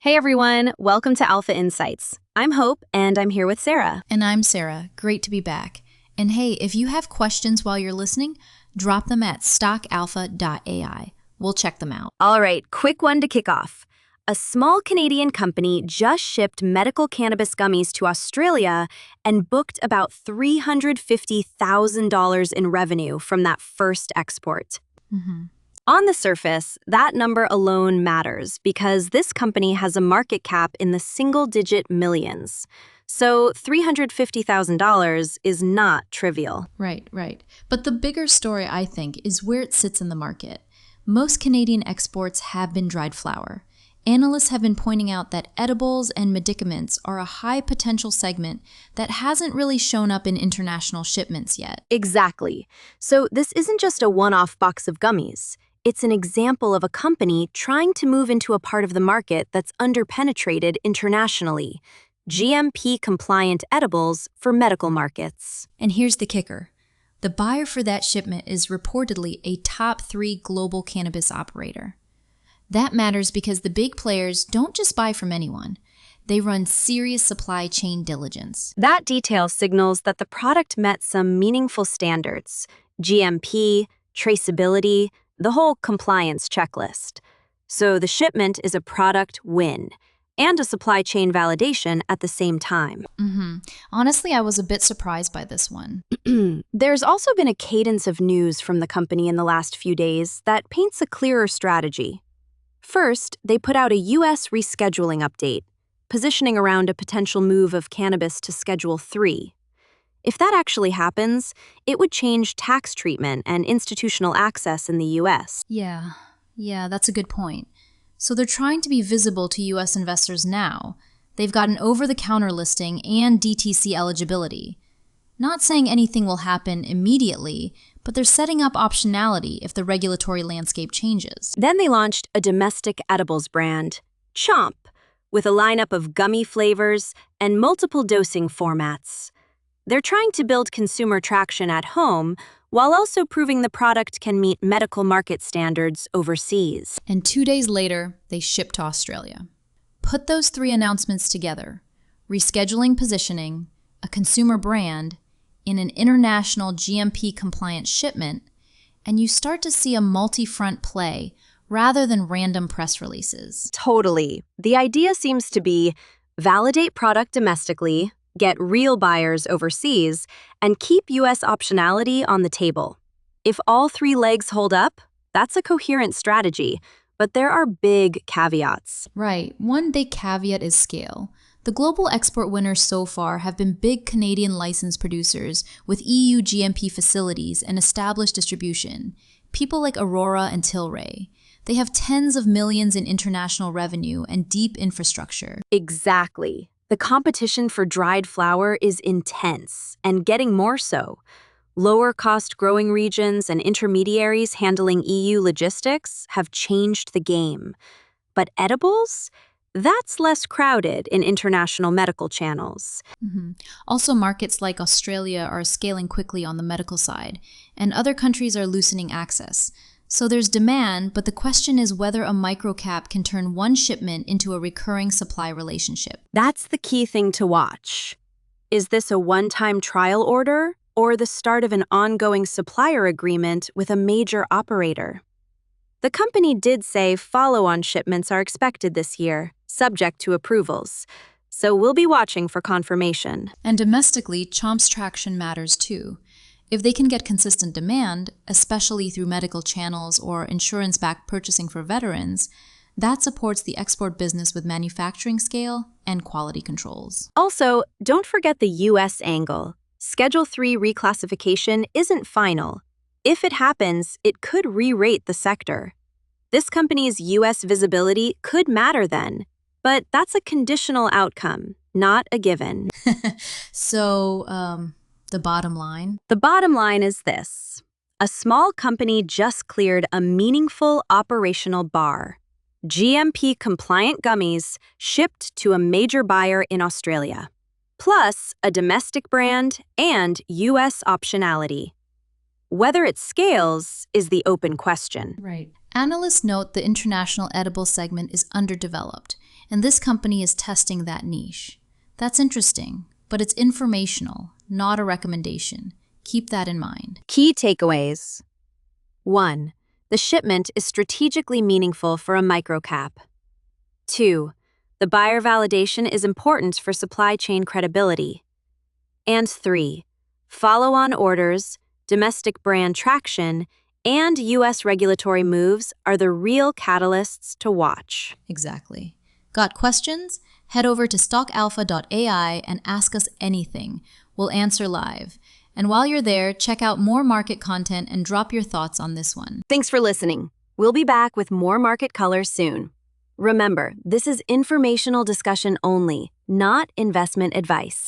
Hey everyone, welcome to Alpha Insights. I'm Hope, and I'm here with Sarah. And I'm Sarah. Great to be back. And hey, if you have questions while you're listening, drop them at stockalpha.ai. We'll check them out. All right, quick one to kick off. A small Canadian company just shipped medical cannabis gummies to Australia and booked about $350,000 in revenue from that first export. On the surface, that number alone matters because this company has a market cap in the single-digit millions. So $350,000 is not trivial. Right. But the bigger story, I think, is where it sits in the market. Most Canadian exports have been dried flower. Analysts have been pointing out that edibles and medicaments are a high potential segment that hasn't really shown up in international shipments yet. Exactly. So this isn't just a one-off box of gummies. It's an example of a company trying to move into a part of the market that's underpenetrated internationally. GMP-compliant edibles for medical markets. And here's the kicker. The buyer for that shipment is reportedly a top 3 global cannabis operator. That matters because the big players don't just buy from anyone. They run serious supply chain diligence. That detail signals that the product met some meaningful standards: GMP, traceability, the whole compliance checklist. So the shipment is a product win and a supply chain validation at the same time. Honestly, I was a bit surprised by this one. There's also been a cadence of news from the company in the last few days that paints a clearer strategy. First, they put out a U.S. rescheduling update, positioning around a potential move of cannabis to Schedule 3. If that actually happens, it would change tax treatment and institutional access in the U.S. Yeah, that's a good point. So they're trying to be visible to U.S. investors now. They've got an over-the-counter listing and DTC eligibility. Not saying anything will happen immediately, but they're setting up optionality if the regulatory landscape changes. Then they launched a domestic edibles brand, Chomp, with a lineup of gummy flavors and multiple dosing formats. They're trying to build consumer traction at home while also proving the product can meet medical market standards overseas. And 2 days later, they ship to Australia. Put those 3 announcements together: rescheduling positioning, a consumer brand, in an international GMP-compliant shipment, and you start to see a multi-front play rather than random press releases. Totally. The idea seems to be validate product domestically, get real buyers overseas, and keep U.S. optionality on the table. If all 3 legs hold up, that's a coherent strategy, but there are big caveats. Right. One big caveat is scale. The global export winners so far have been big Canadian licensed producers with EU GMP facilities and established distribution, people like Aurora and Tilray. They have tens of millions in international revenue and deep infrastructure. Exactly. The competition for dried flower is intense, and getting more so. Lower-cost growing regions and intermediaries handling EU logistics have changed the game. But edibles? That's less crowded in international medical channels. Also, markets like Australia are scaling quickly on the medical side, and other countries are loosening access. So there's demand, but the question is whether a microcap can turn one shipment into a recurring supply relationship. That's the key thing to watch. Is this a one-time trial order or the start of an ongoing supplier agreement with a major operator? The company did say follow-on shipments are expected this year, subject to approvals. So we'll be watching for confirmation. And domestically, Chomp's traction matters too. If they can get consistent demand, especially through medical channels or insurance-backed purchasing for veterans, that supports the export business with manufacturing scale and quality controls. Also, don't forget the U.S. angle. Schedule 3 reclassification isn't final. If it happens, it could re-rate the sector. This company's U.S. visibility could matter then, but that's a conditional outcome, not a given. So, the bottom line? The bottom line is this. A small company just cleared a meaningful operational bar. GMP-compliant gummies shipped to a major buyer in Australia, plus a domestic brand and U.S. optionality. Whether it scales is the open question. Right. Analysts note the international edible segment is underdeveloped, and this company is testing that niche. That's interesting, but it's informational, not a recommendation. Keep that in mind. Key takeaways. 1. The shipment is strategically meaningful for a microcap. 2. The buyer validation is important for supply chain credibility. And 3. Follow-on orders, domestic brand traction, and U.S. regulatory moves are the real catalysts to watch. Exactly. Got questions? Head over to stockalpha.ai and ask us anything. We'll answer live. And while you're there, check out more market content and drop your thoughts on this one. Thanks for listening. We'll be back with more market colors soon. Remember, this is informational discussion only, not investment advice.